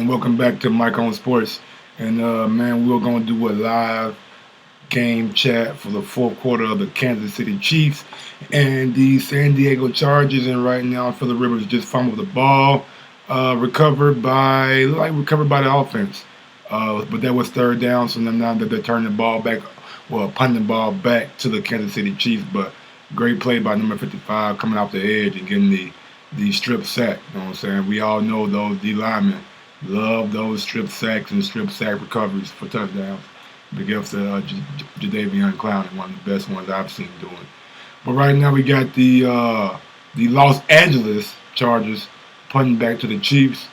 and welcome back to Mike on Sports. And man, we're gonna do a live game chat for the fourth quarter of the Kansas City Chiefs and the San Diego Chargers. And right now, Phillip Rivers just fumbled the ball, recovered by the offense. But that was third down, so now that they're turning the ball back, punting the ball back to the Kansas City Chiefs. But great play by number 55 coming off the edge and getting the strip sack. You know what I'm saying? We all know those D linemen love those strip sacks and strip sack recoveries for touchdowns. The gift of Jadeveon Clowney, one of the best ones I've seen doing. But right now we got the Los Angeles Chargers punting back to the Chiefs.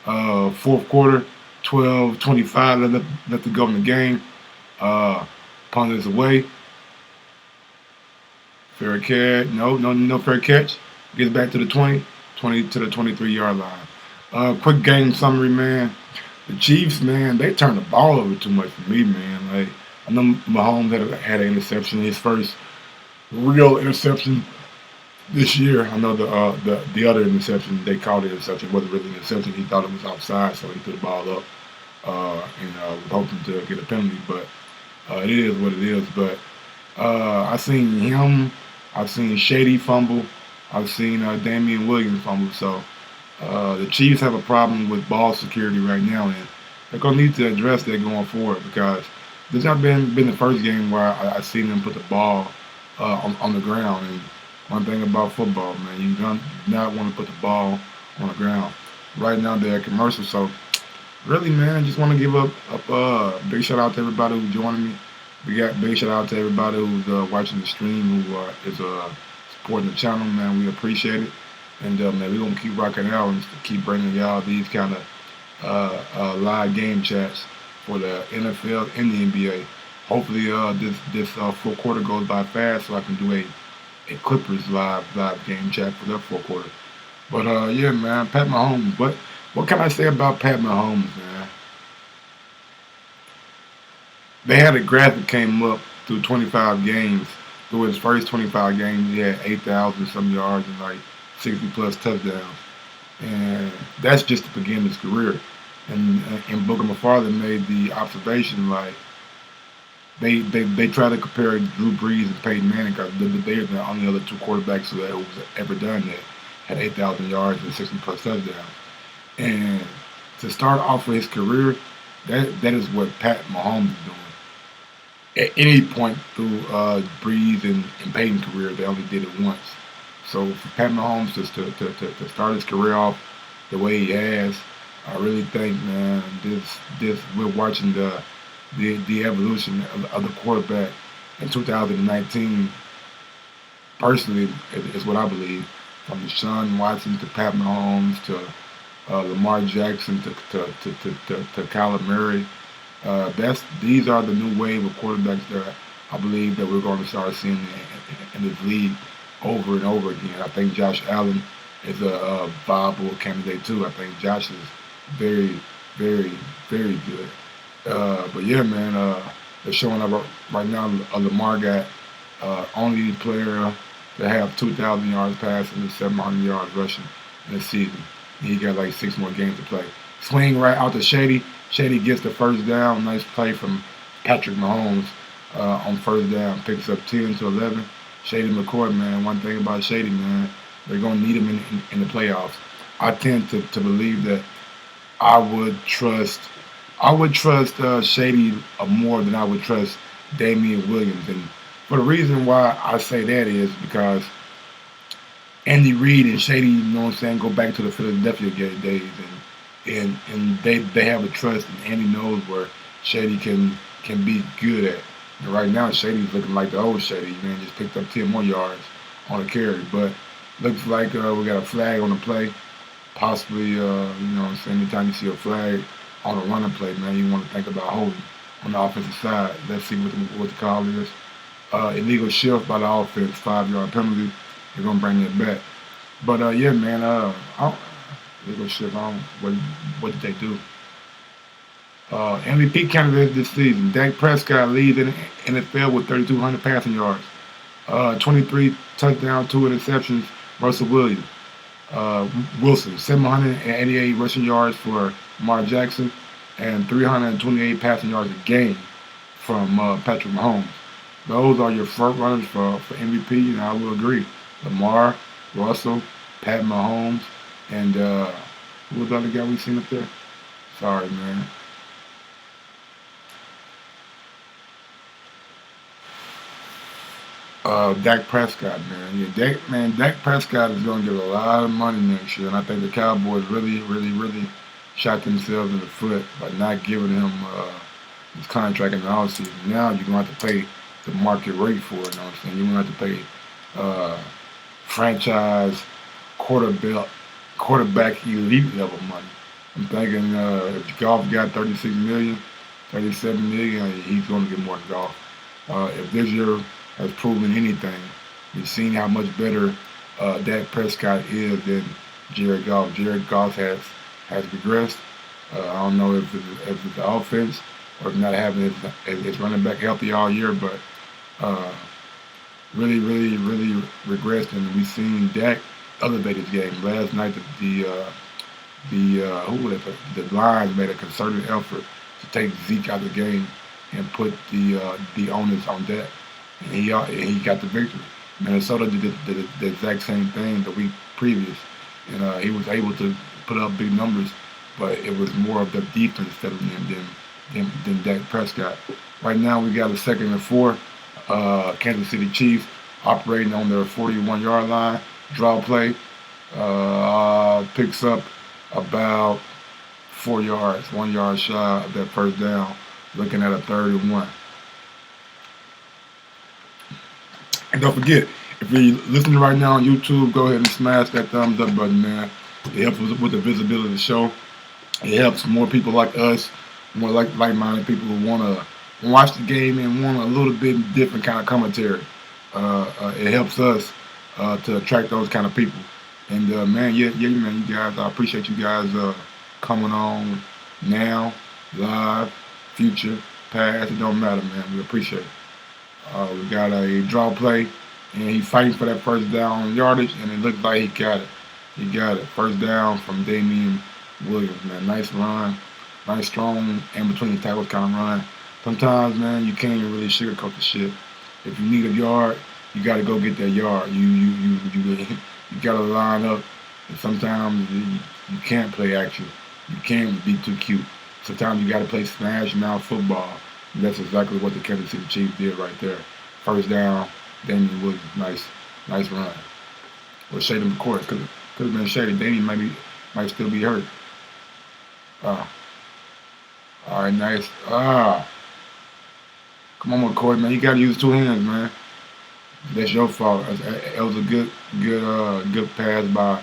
Fourth quarter, 12:25 left to go in the game. Punt is away. Fair catch. No fair catch. Gets back to the 20 to the 23-yard line. Quick game summary, man. The Chiefs, man, they turned the ball over too much for me, man. Like, I know Mahomes had an interception, his first real interception this year. I know the other interception, they called it interception, wasn't really an interception. He thought it was offside, so he put the ball up and was hoping to get a penalty. But it is what it is. But I seen him. I've seen Shady fumble. I've seen Damian Williams fumble. So the Chiefs have a problem with ball security right now, and they're gonna need to address that going forward because this not been the first game where I seen them put the ball on the ground. And one thing about football, man, you do not want to put the ball on the ground. Right now they're at commercial, so really, man, I just want to give up big shout out to everybody who's joining me. We got big shout out to everybody who's watching the stream, who is supporting the channel, man. We appreciate it. And man, we're gonna keep rocking out and keep bringing y'all these kind of live game chats for the NFL and the NBA. Hopefully, this fourth quarter goes by fast, so I can do a Clippers live game chat for their fourth quarter. But yeah, man, Pat Mahomes. What can I say about Pat Mahomes, man? They had a graphic came up through 25 games. Through his first 25 games, he had 8,000 some yards and like 60 plus touchdowns. And that's just to begin his career. And Booker McFarland made the observation like they try to compare Drew Brees and Peyton Manning because they're the only other two quarterbacks who have ever done that, had 8,000 yards and 60 plus touchdowns. And to start off with his career, that is what Pat Mahomes is doing. At any point through Brees and Peyton's career, they only did it once. So for Pat Mahomes to start his career off the way he has, I really think, man, this we're watching the evolution of the quarterback in 2019. Personally, is what I believe. From Deshaun Watson to Pat Mahomes to Lamar Jackson to Kyler Murray. These are the new wave of quarterbacks that I believe that we're going to start seeing in this league over and over again. I think Josh Allen is a viable candidate too. I think Josh is very, very, very good. But yeah, man, they're showing up right now. Lamar got only player to have 2,000 yards passing and 700 yards rushing in the season. And he got like 6 more games to play. Swing right out to Shady. Shady gets the first down. Nice play from Patrick Mahomes on first down. Picks up 10 to 11. Shady McCoy, man. One thing about Shady, man, they're going to need him in the playoffs. I tend to believe that I would trust Shady more than I would trust Damian Williams. And for the reason why I say that is because Andy Reid and Shady, you know what I'm saying, go back to the Philadelphia days, and they have a trust, and Andy knows where Shady can be good at. And right now, Shady's looking like the old Shady, man, just picked up 10 more yards on a carry. But looks like we got a flag on the play. Possibly, you know what I'm saying, anytime you see a flag on a running play, man, you want to think about holding on the offensive side. Let's see what the call is. Illegal shift by the offense, 5-yard penalty. They're going to bring it back. But, yeah, man, illegal shift, what did they do? MVP candidate this season. Dak Prescott leads in the NFL with 3,200 passing yards. 23 touchdowns, 2 interceptions. Russell Williams. uh, Wilson, 788 rushing yards for Lamar Jackson, and 328 passing yards a game from Patrick Mahomes. Those are your front runners for MVP, and I will agree. Lamar, Russell, Pat Mahomes, and who was the other guy we seen up there? Sorry, man. Dak Prescott, man. Yeah, Dak Prescott is going to get a lot of money next year, and I think the Cowboys really shot themselves in the foot by not giving him his contract in the offseason. Now you're going to have to pay the market rate for it. You know what I'm saying? You're going to have to pay uh, franchise quarterback elite level money. I'm thinking if Golf got 36 million, 37 million, he's going to get more than Golf. If this year has proven anything, we've seen how much better Dak Prescott is than Jared Goff. Jared Goff has regressed. I don't know if it's the offense or if not having his running back healthy all year, but uh, really regressed. And we've seen Dak elevate his game. Last night, who was it? The Lions made a concerted effort to take Zeke out of the game and put the onus on Dak, and he got the victory. Minnesota did the exact same thing the week previous, and he was able to put up big numbers, but it was more of the defense that than Dak Prescott. Right now, we got a second and four. Kansas City Chiefs operating on their 41-yard line. Draw play picks up about 4 yards, 1 yard shy of that first down. Looking at a 31. And don't forget, if you're listening right now on YouTube, go ahead and smash that thumbs up button, man. It helps with the visibility of the show. It helps more people like us, more like-minded people who want to watch the game and want a little bit different kind of commentary. It helps us to attract those kind of people. And man, man, you guys, I appreciate you guys coming on now, live, future, past. It don't matter, man. We appreciate it. We got a draw play, and he's fighting for that first down yardage, and it looks like he got it. He got it. First down from Damian Williams, man. Nice run. Nice, strong, in between the tackles kind of run. Sometimes, man, you can't even really sugarcoat the shit. If you need a yard, you got to go get that yard. You got to line up. And sometimes you can't play action. You can't be too cute. Sometimes you got to play smash mouth football. And that's exactly what the Kansas City Chiefs did right there. First down, Damian Williams, nice run. Or Shady McCourt, could have been Shady. Damian might still be hurt. Uh, all right, nice. Come on, McCoy, man. You got to use two hands, man. That's your fault. It was a good pass by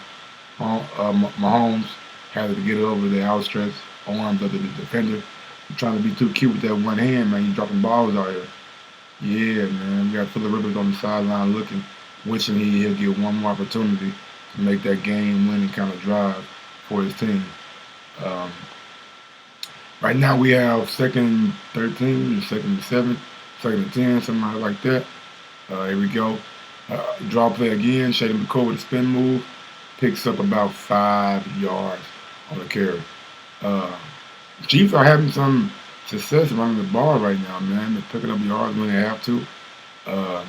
Mahomes. Had to get it over the outstretched arms of the defender. You're trying to be too cute with that one hand, man. You dropping balls out here. Yeah, man. We got Phillip Rivers on the sideline looking, wishing he'll get one more opportunity to make that game-winning kind of drive for his team. Um, right now we have second and 13, second and 7, second and 10, something like that. Here we go. Draw play again. Shady McCoy with a spin move. Picks up about 5 yards on the carry. Uh, Chiefs are having some success running the ball right now, man. They're picking up yards when they have to. Um,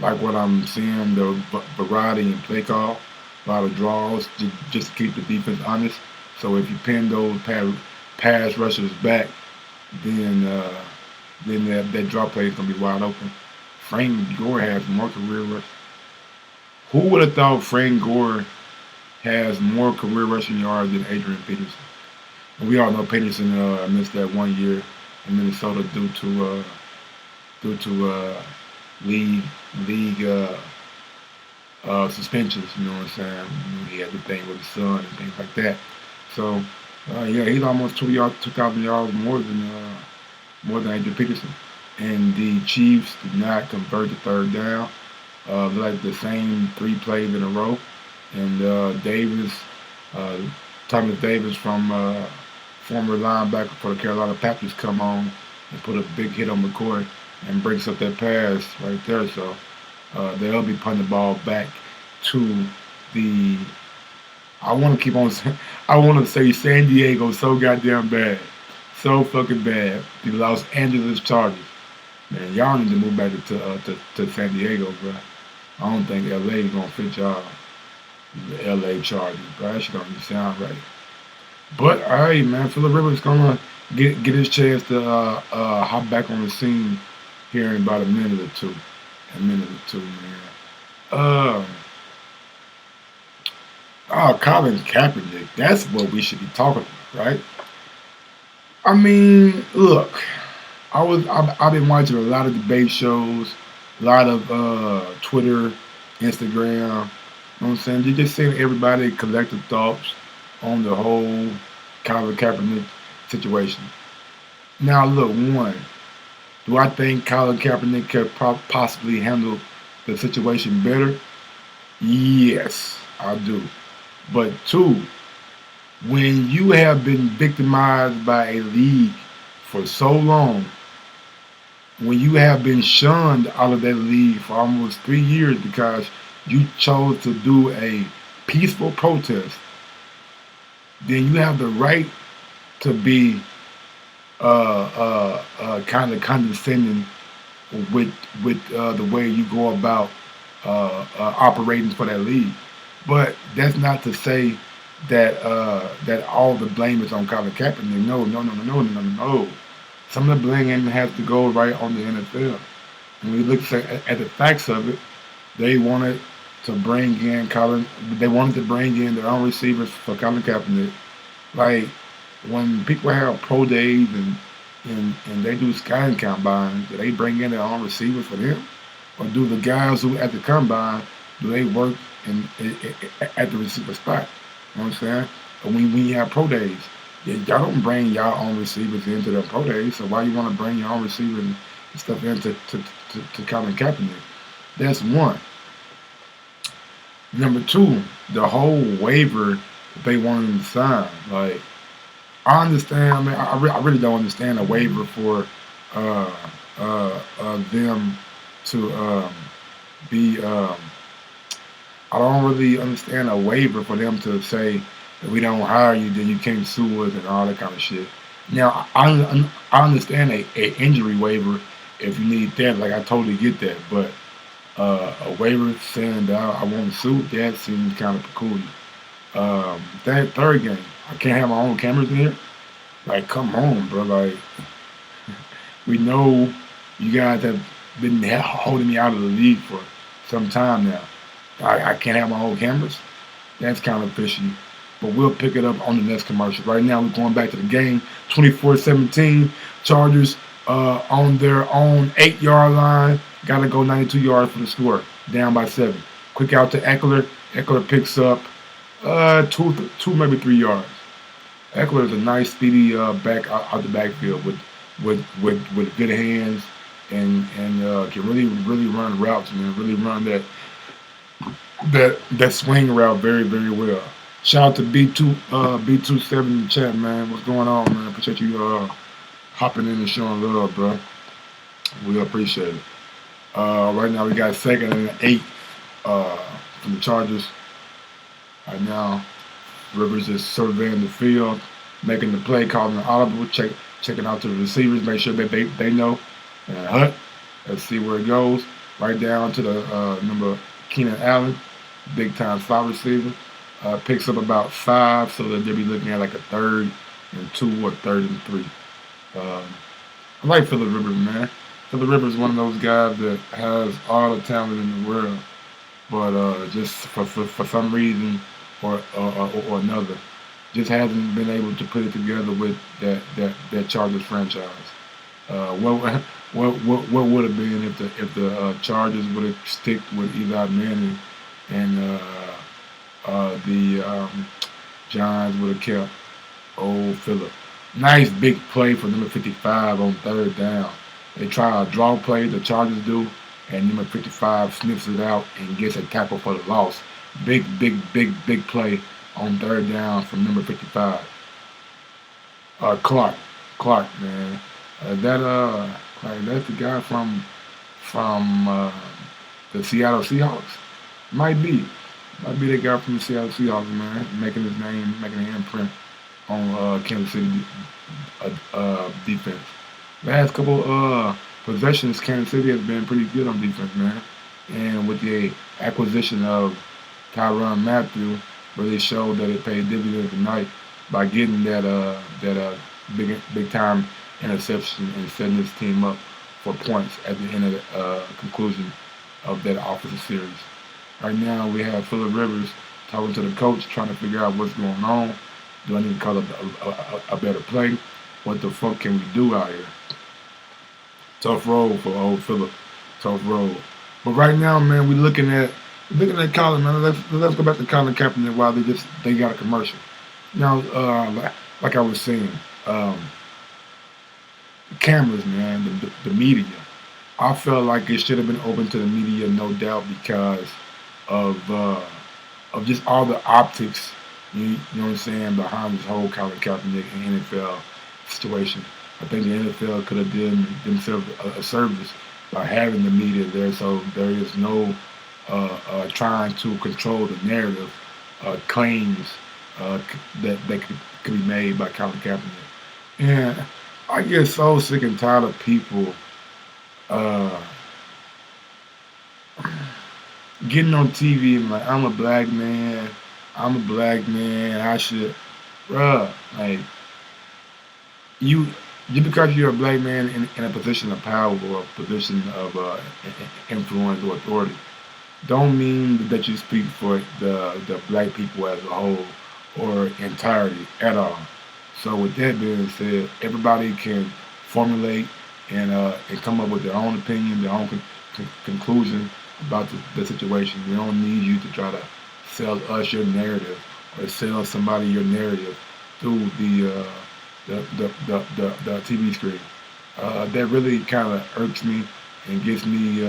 like what I'm seeing, the variety in play call, a lot of draws, just to keep the defense honest. So if you pin those pass rushers back, then that draw play is gonna be wide open. Frank Gore has more career rush. Who would have thought Frank Gore has more career rushing yards than Adrian Peterson? And we all know Peterson missed that 1 year in Minnesota due to league suspensions. You know what I'm saying? He had the thing with his son and things like that. So yeah, he's almost 2,000 yards more than Adrian Peterson. And the Chiefs did not convert the third down. Like the same 3 plays in a row. And uh, Thomas Davis from former linebacker for the Carolina Panthers come on and put a big hit on McCoy and breaks up that pass right there. So they'll be punting the ball back to the I want to keep on. I want to say San Diego so goddamn bad, so fucking bad. The Los Angeles Chargers, man, y'all need to move back to San Diego, bro. I don't think LA is gonna fit y'all. The LA Chargers, bro. That shit don't even sound right. But all right, man, Phillip Rivers gonna get his chance to hop back on the scene here in about a minute or two. A minute or two, man. Uh, Colin Kaepernick. That's what we should be talking about, right? I mean, look, I've been watching a lot of debate shows, a lot of Twitter, Instagram. You know what I'm saying? You just seeing everybody collective thoughts on the whole Colin Kaepernick situation. Now, look, one, do I think Colin Kaepernick could possibly handle the situation better? Yes, I do. But two, when you have been victimized by a league for so long, when you have been shunned out of that league for almost 3 years because you chose to do a peaceful protest, then you have the right to be kind of condescending with the way you go about operating for that league. But that's not to say that all the blame is on Colin Kaepernick. No, no, no, no, no, no, no, no. Some of the blame has to go right on the NFL. When we look at the facts of it, they wanted to bring in Colin. They wanted to bring in their own receivers for Colin Kaepernick. Like when people have pro days and they do scouting combines, do they bring in their own receivers for them, or do the guys who at the combine do they work at the receiver spot? You know what I'm saying? But when you have pro days, y'all don't bring y'all own receivers into the pro days. So why you want to bring your own receiver and stuff into to Colin Kaepernick? That's one. Number two, the whole waiver they wanted him to sign. Like I understand. I mean, I really don't understand a waiver for uh, them to be. I don't really understand a waiver for them to say if we don't hire you, then you can't sue us and all that kind of shit. Now, I understand a injury waiver if you need that. Like I totally get that, but a waiver saying that I want to sue, that seems kind of peculiar. That third game, I can't have my own cameras in here. Like, come on, bro. Like, we know you guys have been holding me out of the league for some time now. I can't have my own cameras. That's kind of fishy. But we'll pick it up on the next commercial. Right now, we're going back to the game. 24-17. Chargers on their own 8-yard line. Got to go 92 yards for the score. Down by 7. Quick out to Eckler. Eckler picks up two, maybe 3 yards. Eckler is a nice, speedy back out the backfield with good hands and can really run routes, man. Really run that swing route very, very well. Shout out to B27 in the chat, man. What's going on, man? Appreciate you hopping in and showing love, bro. We appreciate it. Right now we got 2nd and 8 from the Chargers. Right now, Rivers is surveying the field, making the play, calling an audible, checking out to the receivers, make sure they know. And Hut, let's see where it goes. Right down to the number Keenan Allen, big time slot receiver. Picks up about 5, so that they'll be looking at like a 3rd and 2 or 3rd and 3. I like Phillip Rivers, man. Phillip Rivers is one of those guys that has all the talent in the world, but just for some reason or another, just hasn't been able to put it together with that Chargers franchise. What would have been if the Chargers would have stick with Eli Manning and the Giants would have kept old Phillip. Nice big play for number 55 on 3rd down. They try a draw play, the Chargers do, and number 55 sniffs it out and gets a tackle for the loss. Big play on 3rd down from number 55. Clark, man. That's the guy from the Seattle Seahawks. Might be. Might be the guy from the Seattle Seahawks, man, making his name, making an imprint on Kansas City defense. Last couple possessions, Kansas City has been pretty good on defense, man. And with the acquisition of Tyrann Mathieu, really showed that it paid dividends tonight by getting that big time interception and setting his team up for points at the end of the conclusion of that offensive series. Right now, we have Phillip Rivers talking to the coach, trying to figure out what's going on. Do I need to call up a better play? What the fuck can we do out here? Tough road for old Phillip. Tough road. But right now, man, we're looking at Colin, man. Let's go back to Colin Kaepernick while they got a commercial. Now, like I was saying, um, cameras, man, the media. I felt like it should have been open to the media, no doubt, because of uh, of just all the optics. You know what I'm saying behind this whole Colin Kaepernick and NFL situation. I think the NFL could have done themselves a service by having the media there, so there is no trying to control the narrative claims that could be made by Colin Kaepernick. And I get so sick and tired of people uh, getting on TV and like, I'm a black man, I should, bruh, like, you, just because you're a black man in a position of power or a position of influence or authority, don't mean that you speak for the black people as a whole or entirety at all. So with that being said, everybody can formulate and come up with their own opinion, their own conclusion about the situation. We don't need you to try to sell us your narrative or sell somebody your narrative through the TV screen. That really kind of irks me and gets me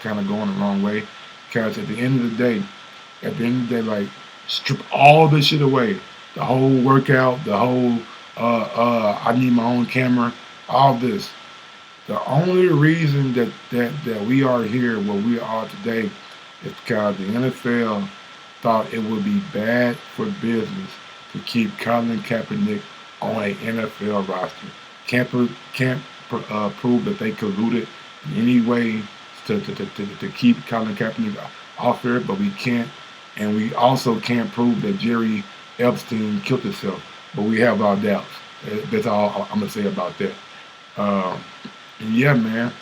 kind of going the wrong way. Because at the end of the day, like, strip all this shit away. The whole workout, the whole I need my own camera, all this. The only reason that we are here where we are today is because the NFL thought it would be bad for business to keep Colin Kaepernick on a NFL roster. Can't prove that they colluded in any way to keep Colin Kaepernick off there, but we can't, and we also can't prove that Jerry Epstein killed himself, but we have our doubts. That's all I'm gonna say about that. Um, and yeah, man,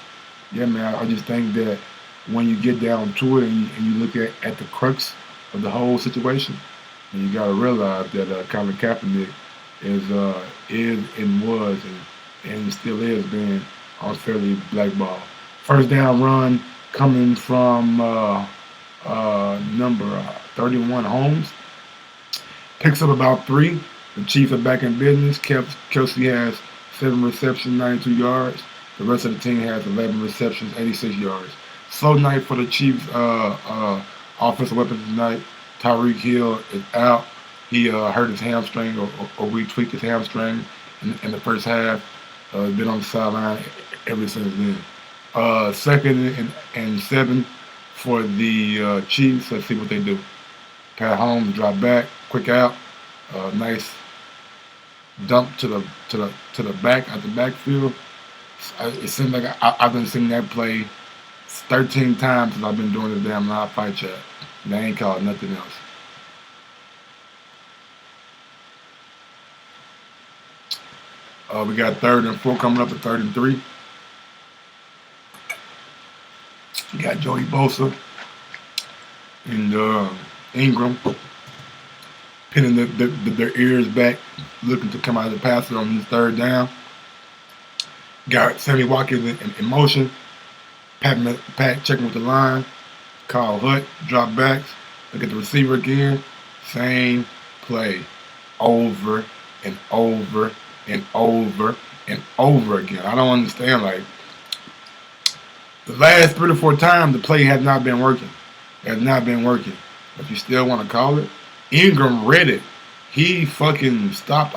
I just think that when you get down to it and you look at the crux of the whole situation, and you gotta realize that Colin Kaepernick is and was and still is being unfairly blackballed. First down run coming from number 31 Holmes. Picks up about three. The Chiefs are back in business. Kelsey has 7 receptions, 92 yards. The rest of the team has 11 receptions, 86 yards. Slow night for the Chiefs offensive weapons tonight. Tyreek Hill is out. He hurt his hamstring or retweaked his hamstring in the first half. Been on the sideline ever since then. Second and 7 for the Chiefs. Let's see what they do. Pat Holmes drop back, quick out, nice dump to the back at the backfield. It seems like I've been seeing that play 13 times since I've been doing the damn live fight chat. And they ain't called nothing else. We got 3rd and 4 coming up to 3rd and 3. You got Joey Bosa and Ingram pinning their ears back, looking to come out of the passer on this 3rd down. Got Sammy Watkins in motion. Pat checking with the line. Kyle Hutt drop backs. Look at the receiver again. Same play over and over and over and over again. I don't understand. Like, the last 3 to 4 times, the play has not been working. It has not been working. If you still want to call it, Ingram read it. He fucking stopped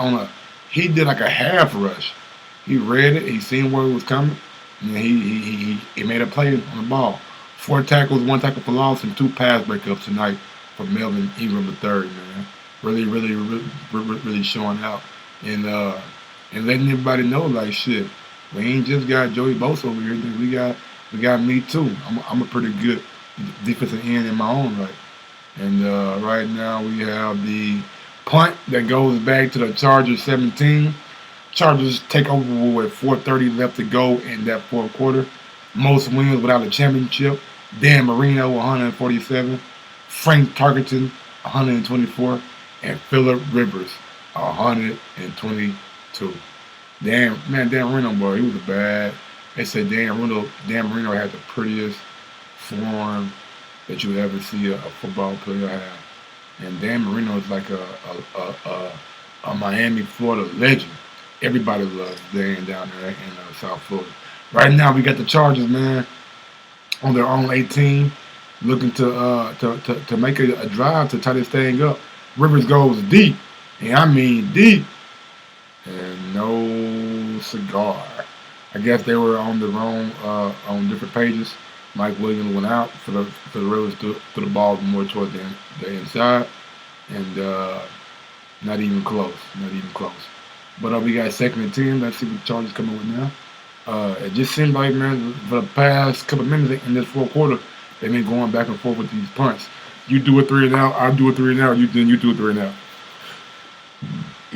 he did like a half rush. He read it. He seen where it was coming, and he made a play on the ball. 4 tackles, 1 tackle for loss, and 2 pass breakups tonight for Melvin Ingram III, man. Really showing out and and letting everybody know like shit. We ain't just got Joey Bosa over here. We got me too. I'm a pretty good defensive end in my own right. And right now we have the punt that goes back to the Chargers 17. Chargers take over with 4:30 left to go in that fourth quarter. Most wins without a championship. Dan Marino 147, Frank Tarkenton 124, and Phillip Rivers 122. Dan Marino, boy, he was a bad. They said Dan Marino had the prettiest form that you would ever see a football player have. And Dan Marino is like a Miami, Florida legend. Everybody loves Dan down there in South Florida. Right now, we got the Chargers, man, on their own 18, looking to make a drive to tie this thing up. Rivers goes deep, and I mean deep, and no cigar. I guess they were on the wrong on different pages. Mike Williams went out for the Rivers to the ball more toward the inside, and not even close. Not even close. But we got 2nd and 10. Let's see what the Chargers coming with now. It just seemed like, man, for the past couple of minutes in this fourth quarter, they've been going back and forth with these punts. You do a 3 and out, I do a 3 and out, you do a 3 and out.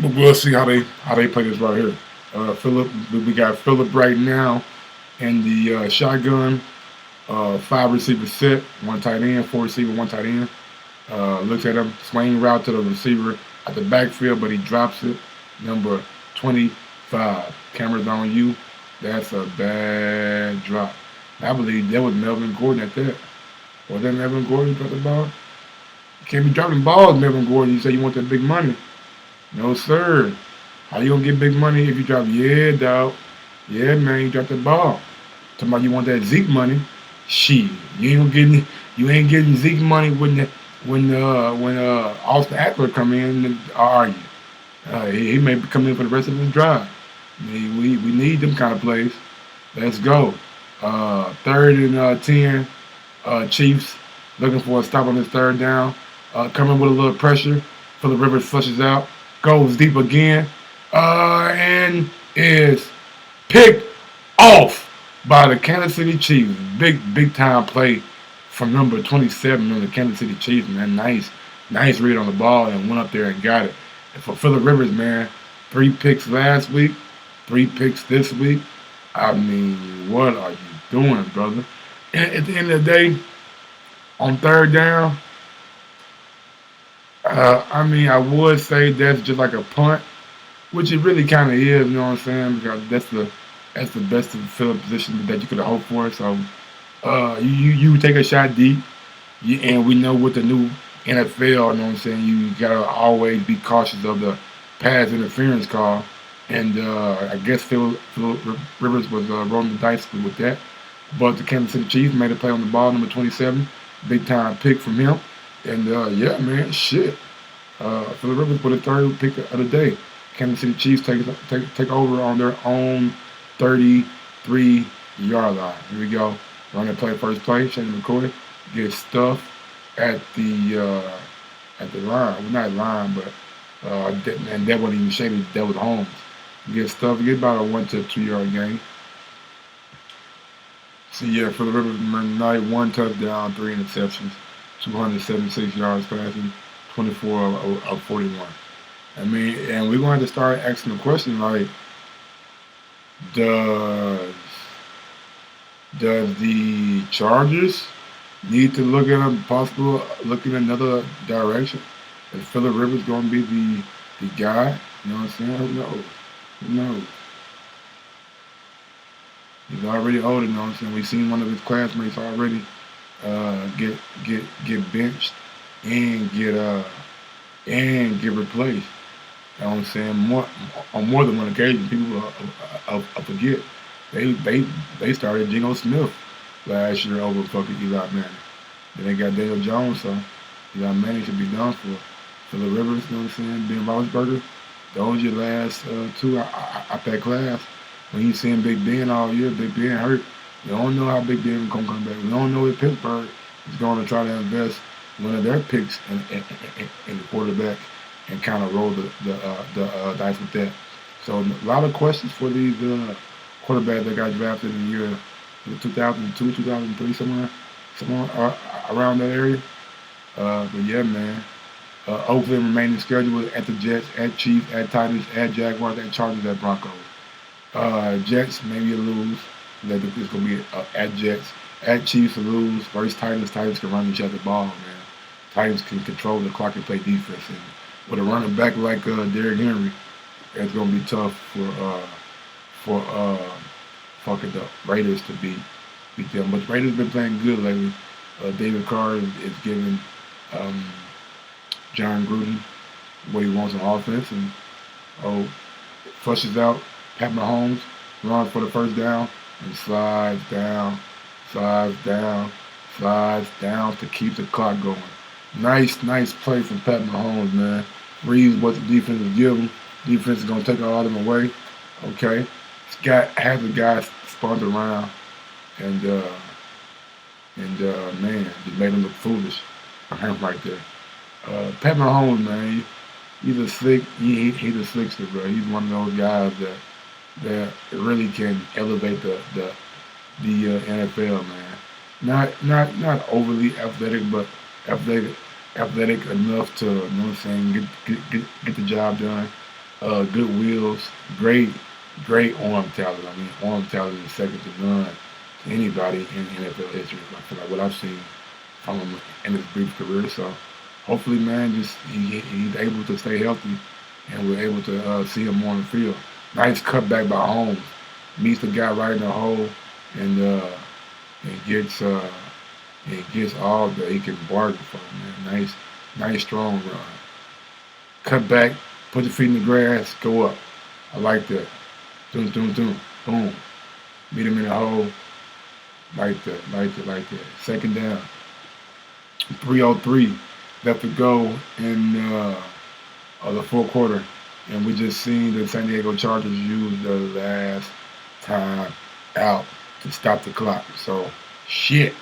But we'll see how they play this right here. We got Phillip right now in the shotgun. 5 receiver set, 1 tight end, 4 receiver, 1 tight end. Looks at him, swing route to the receiver at the backfield, but he drops it. Number 25. Camera's on you. That's a bad drop. I believe that was Melvin Gordon at that. Was that Melvin Gordon dropped the ball? You can't be dropping balls, Melvin Gordon. You say you want that big money. No, sir. How you gonna get big money if you drop? Yeah, dog. Yeah, man, you dropped the ball. Talking about you want that Zeke money. Shit, you ain't getting Zeke money when Austin Eckler come in, are you? He may come in for the rest of his drive. We need them kind of plays. Let's go. 3rd and 10. Chiefs looking for a stop on this 3rd down. Coming with a little pressure. Phillip Rivers flushes out. Goes deep again. And is picked off by the Kansas City Chiefs. Big time play from number 27 on the Kansas City Chiefs, man. Nice read on the ball and went up there and got it. And for Phillip Rivers, man, 3 picks last week, 3 picks this week. I mean, what are you doing, brother? And at the end of the day, on 3rd down, I would say that's just like a punt, which it really kind of is, you know what I'm saying? Because that's the best of field position that you could have hoped for. So you take a shot deep, and we know with the new NFL, you know what I'm saying, you gotta always be cautious of the pass interference call. And I guess Phil Rivers was rolling the dice with that. But the Kansas City Chiefs made a play on the ball, number 27, big time pick from him. And yeah, man, shit. Phillip Rivers with a 3rd pick of the day. Kansas City Chiefs take over on their own 33-yard line. Here we go. Run and play first play. Shane McCoy gets stuffed at the line. Well, not line, but and that wasn't even Shady. That was Holmes. Get stuffed. Get about a 1 to 2 yard gain. So yeah, for the Rivers night, 1 touchdown, 3 interceptions, 276 yards passing, 24 of 41. I mean, and we're going to start asking the question like, does the Chargers need to look in another direction? Is Phillip Rivers going to be the guy? You know what I'm saying? Who knows? Who knows? He's already older, you know what I'm saying? We've seen one of his classmates already get benched and get replaced. You know what I'm saying? On more than one occasion, people forget. They started Geno Smith last year over fucking Eli Manning. Then they got Daniel Jones, so Eli Manning should be done for. Phillip Rivers, you know what I'm saying? Ben Roethlisberger. Those your last 2 out that class. When you seeing Big Ben all year, Big Ben hurt. We don't know how Big Ben is going to come back. We don't know if Pittsburgh is going to try to invest one of their picks in the quarterback and kind of roll the dice with that. So a lot of questions for these quarterbacks that got drafted in the year 2002, 2003, somewhere around that area. But yeah, man. Oakland remaining schedule at the Jets, at Chiefs, at Titans, at Jaguars, at Chargers, at Broncos. Jets maybe a lose. It's gonna be at Jets, at Chiefs a lose. Versus Titans, Titans can run each other ball, man. Titans can control the clock and play defense. And with a running back like Derrick Henry, it's gonna be tough for fucking the Raiders to beat them. But the Raiders been playing good lately. David Carr is giving um, John Gruden what he wants on offense, and oh, flushes out Pat Mahomes, runs for the first down, and slides down, slides down to keep the clock going. Nice play from Pat Mahomes, man. Reads what the defense is giving. Defense is gonna take all of them away. Okay, has the guy spun around, and man, just made him look foolish. Him right there. Pat Mahomes, man, he's a slick. He's a slickster, bro. He's one of those guys that really can elevate the NFL, man. Not overly athletic, but athletic enough to, you know what I'm saying, get the job done. Good wheels, great arm talent. I mean, arm talent is second to none to anybody in NFL history. I feel like what I've seen from him in his brief career. So hopefully, man, just he's able to stay healthy, and we're able to see him more on the field. Nice cutback by Holmes, meets the guy right in the hole, and and gets all that he can bargain for. Man, nice strong run. Cut back, put your feet in the grass, go up. I like that. Boom. Meet him in the hole, like that. Second down. 3:03 left to go in the fourth quarter, and we just seen the San Diego Chargers use the last time out to stop the clock. So, shit,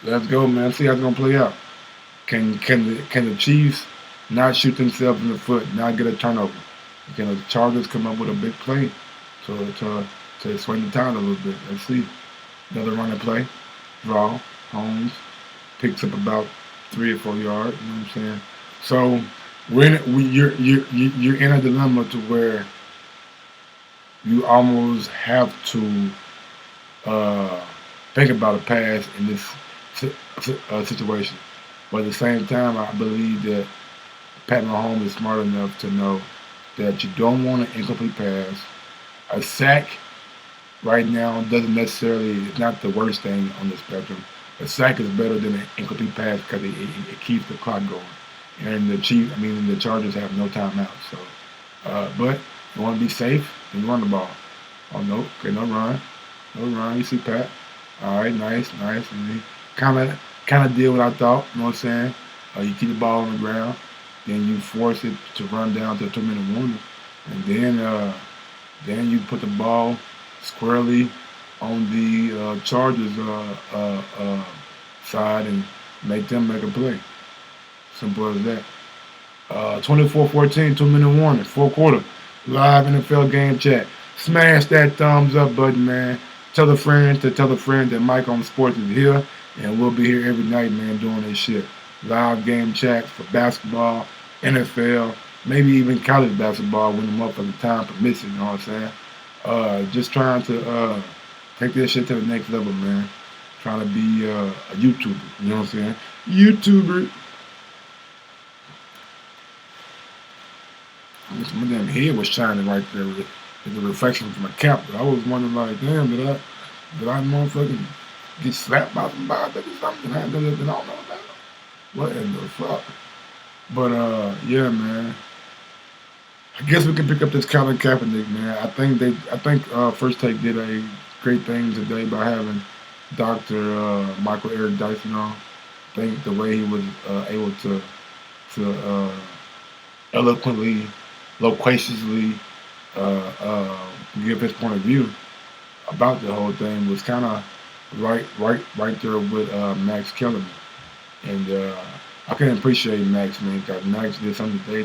let's go, man. See how it's gonna play out. Can the Chiefs not shoot themselves in the foot, not get a turnover? Can the Chargers come up with a big play to swing the tide a little bit? Let's see. Another running play, draw, Holmes picks up about 3 or 4 yards. You know what I'm saying? So you're in a dilemma to where you almost have to think about a pass in this situation. But at the same time, I believe that Pat Mahomes is smart enough to know that you don't want an incomplete pass. A sack right now doesn't necessarily, it's not the worst thing on the spectrum. A sack is better than an incomplete pass because it keeps the clock going. And the Chargers have no timeout. So, but you want to be safe, and you run the ball. Oh no, okay, no run. You see Pat. All right, nice. And he kind of did what I thought. You know what I'm saying? You keep the ball on the ground, then you force it to run down to a 2-minute warning, and then you put the ball squarely on the Chargers side and make them make a play. Simple as that. 24-14, 2-minute warning, fourth quarter. Live NFL game chat. Smash that thumbs up button, man. Tell a friend that Mike on Sports is here, and we'll be here every night, man, doing this shit. Live game chat for basketball, NFL, maybe even college basketball when the motherfucking time permits it, you know what I'm saying? Just trying to take this shit to the next level, man. Trying to be a YouTuber, you know what I'm saying? YouTuber. My damn head was shining right there with the reflection from my cap. I was wondering, like, damn, did I motherfucking get slapped by somebody or something? I don't know about it. What in the fuck? But yeah, man. I guess we can pick up this Colin Kaepernick, man. I think First Take did a great thing today by having Dr. Michael Eric Dyson on. I think the way he was able to eloquently, loquaciously give his point of view about the whole thing was kind of right there with Max Kellerman. And I can appreciate Max, man, because Max did something today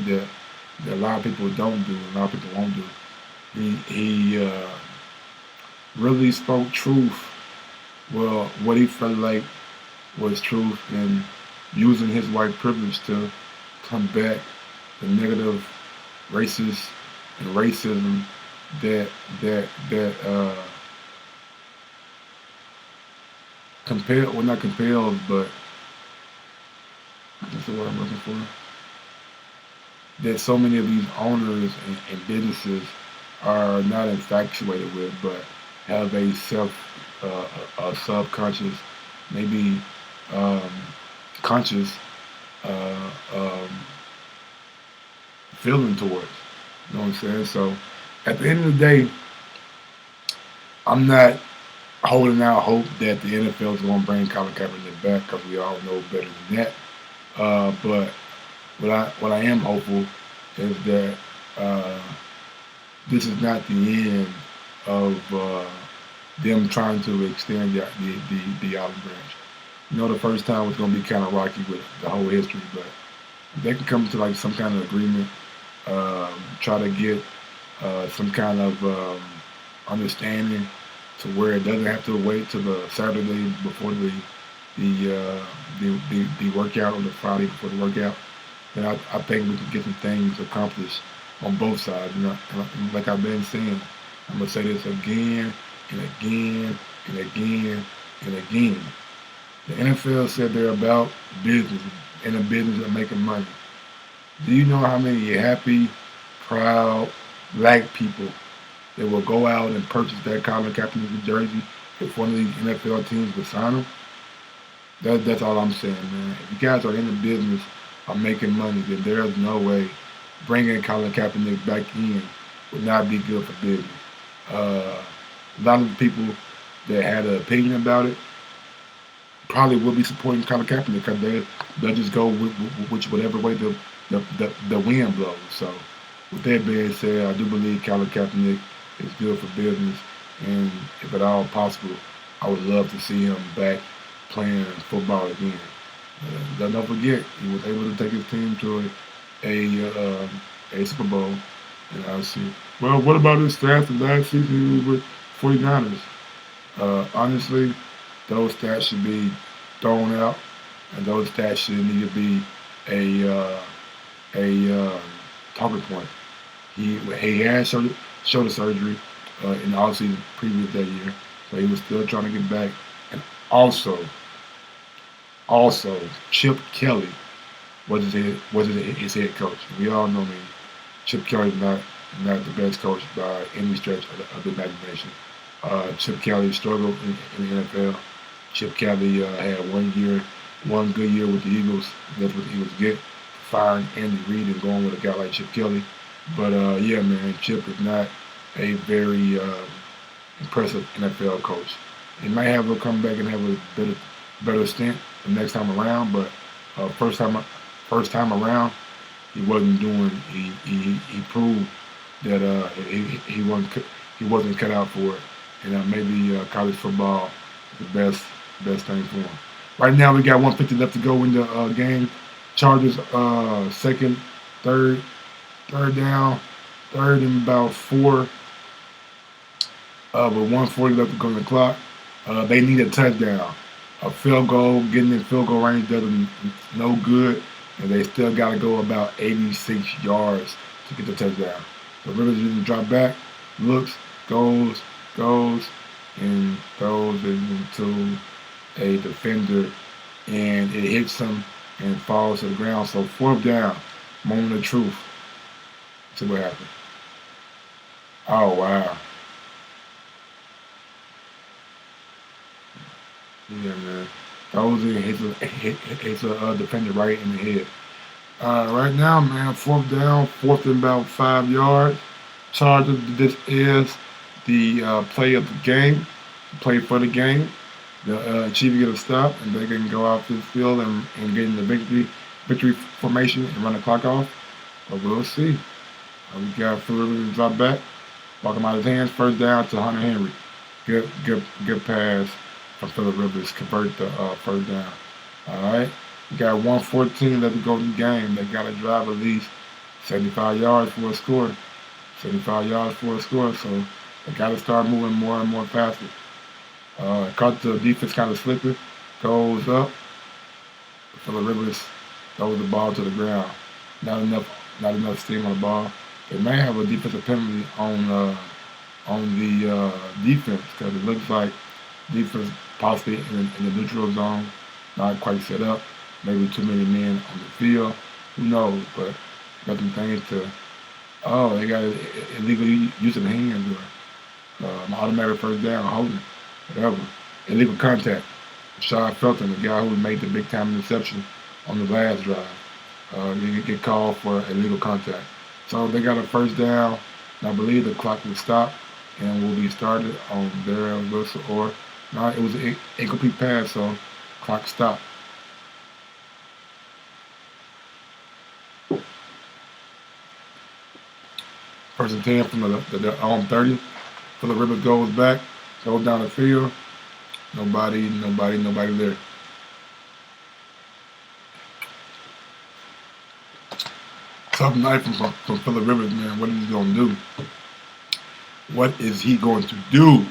that a lot of people don't do, a lot of people won't do. He really spoke truth. Well, what he felt like was truth, and using his white privilege to combat the negative racist and racism that compel, well, not compels, but that's the word I'm looking for. That so many of these owners and businesses are not infatuated with, but have a subconscious, maybe um, conscious uh, um, feeling towards. You know what I'm saying? So at the end of the day, I'm not holding out hope that the NFL is going to bring Colin Kaepernick back because we all know better than that. But what I am hopeful is that uh, this is not the end of them trying to extend the olive branch. You know, the first time was going to be kind of rocky with the whole history, but if they can come to like some kind of agreement, try to get some kind of understanding to where it doesn't have to wait till the Saturday before the workout or the Friday before the workout, then I think we can get some things accomplished on both sides. You know, and like I've been saying, I'm gonna say this again and again and again and again. The NFL said they're about business and the business of making money. Do you know how many happy, proud black people that will go out and purchase that Colin Kaepernick jersey if one of these NFL teams would sign him? That's all I'm saying, man. If you guys are in the business of making money, then there's no way bringing Colin Kaepernick back in would not be good for business. Uh, a lot of the people that had an opinion about it probably will be supporting Colin Kaepernick because they'll just go with whatever way the wind blows. So, with that being said, I do believe Colin Kaepernick is good for business, and if at all possible, I would love to see him back playing football again. Don't forget, he was able to take his team to a Super Bowl. And I see. Well, what about his stats the last season he was with 49ers? Honestly, those stats should be thrown out, and those stats should need to be a a talking point. He had shoulder surgery in the offseason previous that year, so he was still trying to get back. And also, also Chip Kelly was his head coach. We all know me. Chip Kelly's not the best coach by any stretch of the imagination. Chip Kelly struggled in the NFL. Chip Kelly had one good year with the Eagles. That's what the Eagles get. Firing Andy Reid and going with a guy like Chip Kelly. But yeah, man, Chip is not a very impressive NFL coach. He might have to come back and have a better stint the next time around, but first time around, he wasn't doing. He proved that he wasn't cut out for it, and maybe college football is the best thing for him. Right now, we got 150 left to go in the game. Chargers second, third down, third and about four. With 140 left to go on the clock, they need a touchdown. A field goal, getting in field goal range doesn't no good, and they still got to go about 86 yards to get the touchdown. So Rivers didn't drop back, looks, goes, and throws it into a defender, and it hits him and falls to the ground. So fourth down, moment of truth. See what happened. Oh wow. Yeah, man. Those it hits a defender right in the head. Right now, man, fourth down, fourth and about 5 yards. Chargers. This is the play of the game, play for the game. The Chiefs get a stop, and they can go out to the field and get in the victory formation and run the clock off. But we'll see. We got Phillip Rivers to drop back, walk him out of his hands, first down to Hunter Henry. Good pass from Phillip Rivers, convert the first down. All right. You got 114 left to go in the game. They got to drive at least 75 yards for a score. 75 yards for a score. So they got to start moving more and more faster. Caught the defense kind of slipping. Goes up. Phillip Rivers throws the ball to the ground. Not enough steam on the ball. They may have a defensive penalty on the defense because it looks like defense possibly in the neutral zone, not quite set up. Maybe too many men on the field. Who knows? But nothing things to. Oh, they got illegal use of the hands or automatic first down, holding, whatever. Illegal contact. Rashad Felton, the guy who made the big time interception on the last drive, they get called for illegal contact. So they got a first down, and I believe the clock will stop and will be started on Darrell Wilson or no, it was an incomplete pass, so clock stopped. First and 10 from the on 30. Phillip Rivers goes back, goes down the field. Nobody there. Tough night from Phillip Rivers, man. What is he going to do? What is he going to do?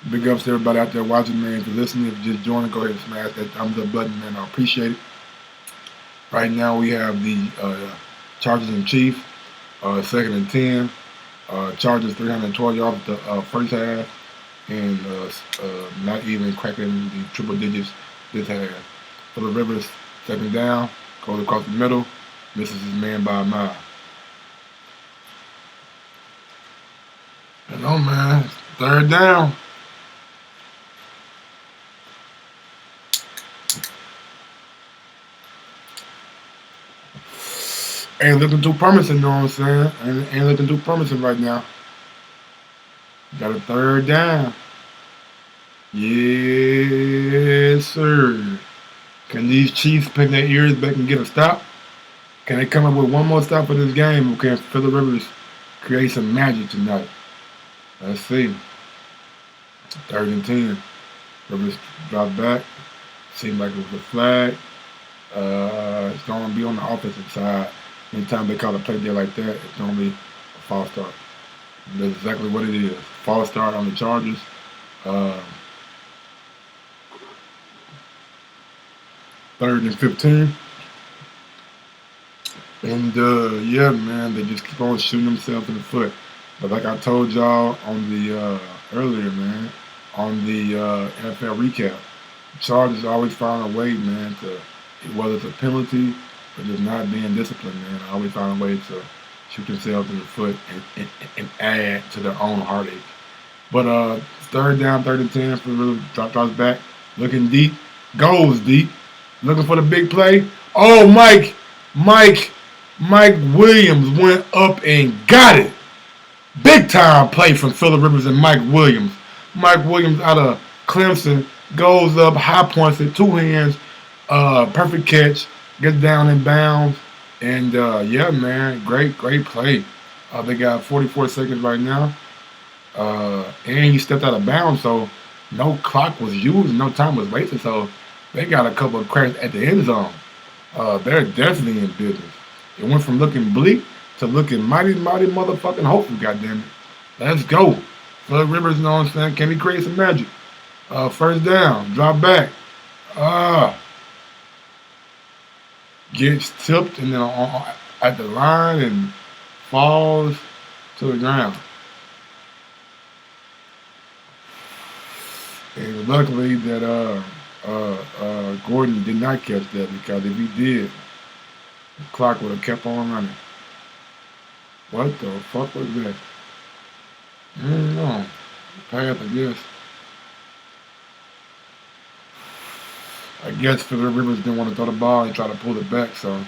Big ups to everybody out there watching, man. If you're listening, if you're just joining, go ahead and smash that thumbs up button, man. I appreciate it. Right now, we have the Chargers and Chiefs, 2nd and 10. Chargers 312 yards the first half, and not even cracking the triple digits this half. Phillip Rivers, 2nd down, goes across the middle, misses his man by a mile. Hello, man. 3rd down. Ain't looking too promising, you know what I'm saying? Ain't looking too promising right now. Got a 3rd down. Yes, sir. Can these Chiefs pin their ears back and get a stop? Can they come up with one more stop for this game, or can Phillip Rivers create some magic tonight? Let's see. 3rd and 10. Rivers dropped back. Seemed like it was a flag. It's going to be on the offensive side. Anytime they call a play there like that, it's going to be a false start. That's exactly what it is. False start on the Chargers. 3rd and 15. And yeah, man, they just keep on shooting themselves in the foot. But like I told y'all on the earlier, man, on the NFL recap, Chargers always find a way, man, to whether it's a penalty or just not being disciplined, man. I always find a way to shoot themselves in the foot and add to their own heartache. But 3rd down, 3rd and 10 for the drops back, looking deep, goes deep, looking for the big play. Oh, Mike Williams went up and got it. Big time play from Phillip Rivers and Mike Williams. Mike Williams out of Clemson goes up, high points it, 2 hands, perfect catch, gets down in bounds, and yeah, man, great play. They got 44 seconds right now, and he stepped out of bounds, so no clock was used, no time was wasted, so they got a couple of cracks at the end zone. They're definitely in business. It went from looking bleak to looking mighty motherfucking hopeful, goddammit. Let's go. Phillip Rivers, you know what I'm saying? Can he create some magic? 1st down, drop back. Gets tipped and then at the line and falls to the ground. And luckily that Gordon did not catch that, because if he did, the clock would have kept on running. What the fuck was that? I don't know. Pass, I guess. I guess Phillip Rivers didn't want to throw the ball and try to pull it back, so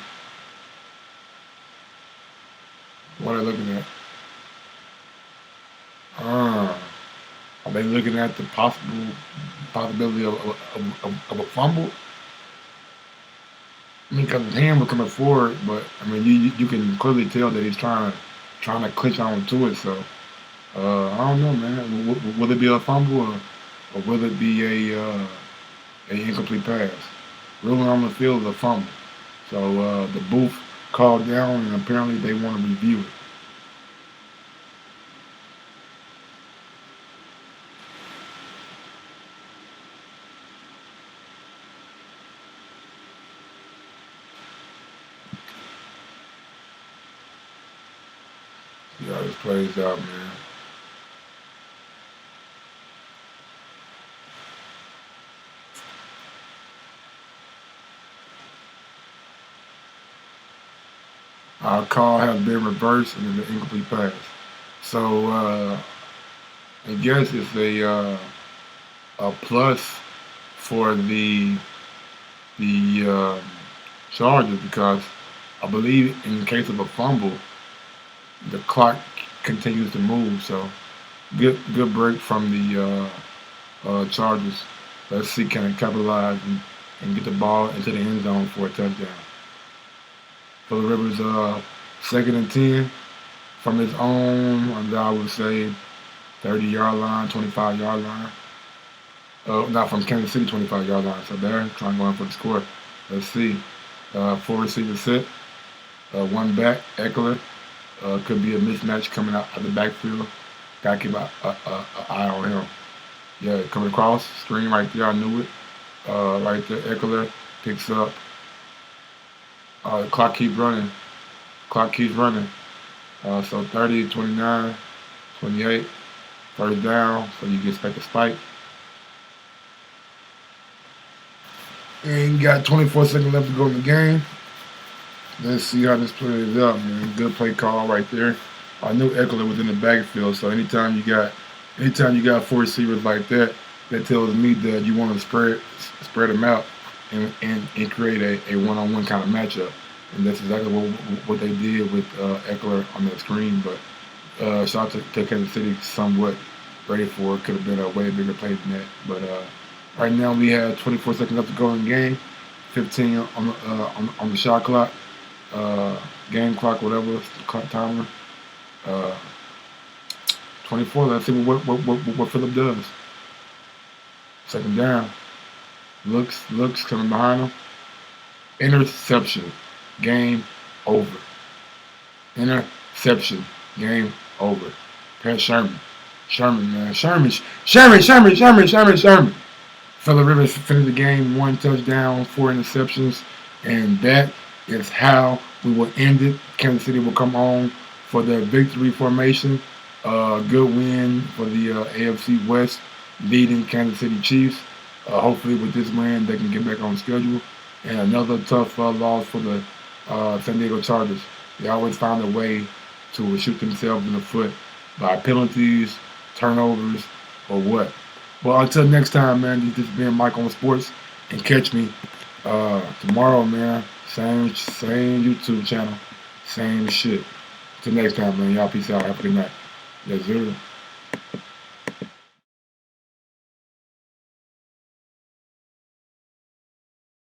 what are they looking at? Are they looking at the possibility of a fumble? I mean, because his hand was coming forward, but I mean, you can clearly tell that he's trying to clinch on to it. So I don't know, man. Will it be a fumble or will it be a incomplete pass? ruling on the field is a fumble. So the booth called down, and apparently they want to review it. See how this plays out, man. Our call has been reversed and an incomplete pass. So I guess it's a plus for the Chargers because I believe in the case of a fumble, the clock continues to move. So good break from the Chargers. Let's see can they capitalize and get the ball into the end zone for a touchdown. Phillip Rivers 2nd and 10 from his own, I would say 30-yard line, 25-yard line. Not from Kansas City 25-yard line. So they're trying to go in for the score. Let's see. 4 receivers set. One back, Eckler. Could be a mismatch coming out of the backfield. Gotta keep an eye on him. Yeah, coming across, screen right there. I knew it. Right there, Eckler picks up. The clock keeps running. Clock keeps running. So 30, 29, 28. First down, so you can expect a spike. And you got 24 seconds left to go in the game. Let's see how this plays out, man. Good play call right there. I knew Eckler was in the backfield, so anytime you got 4 receivers like that, that tells me that you want to spread them out and create a one-on-one kind of matchup. And that's exactly what they did with Eckler on that screen. But shout out to Kansas City, somewhat ready for it. Could have been a way bigger play than that. But right now we have 24 seconds left to go in the game. 15 on the shot clock, game clock, whatever clock timer. 24. Let's see what Phillip does. Second down. Looks coming behind him. Interception. Game over. Interception. Game over. Pat Sherman. Sherman, man. Sherman. Phillip Rivers finished the game, 1 touchdown, 4 interceptions, and that is how we will end it. Kansas City will come on for their victory formation. Good win for the AFC West, leading Kansas City Chiefs. Hopefully with this win, they can get back on schedule. And another tough loss for the San Diego Chargers. They always find a way to shoot themselves in the foot by penalties, turnovers, or what. Well, until next time, man, this has been Mike on Sports. And catch me tomorrow, man. Same YouTube channel. Same shit. Till next time, man. Y'all peace out. Have a good night. Yes, sir.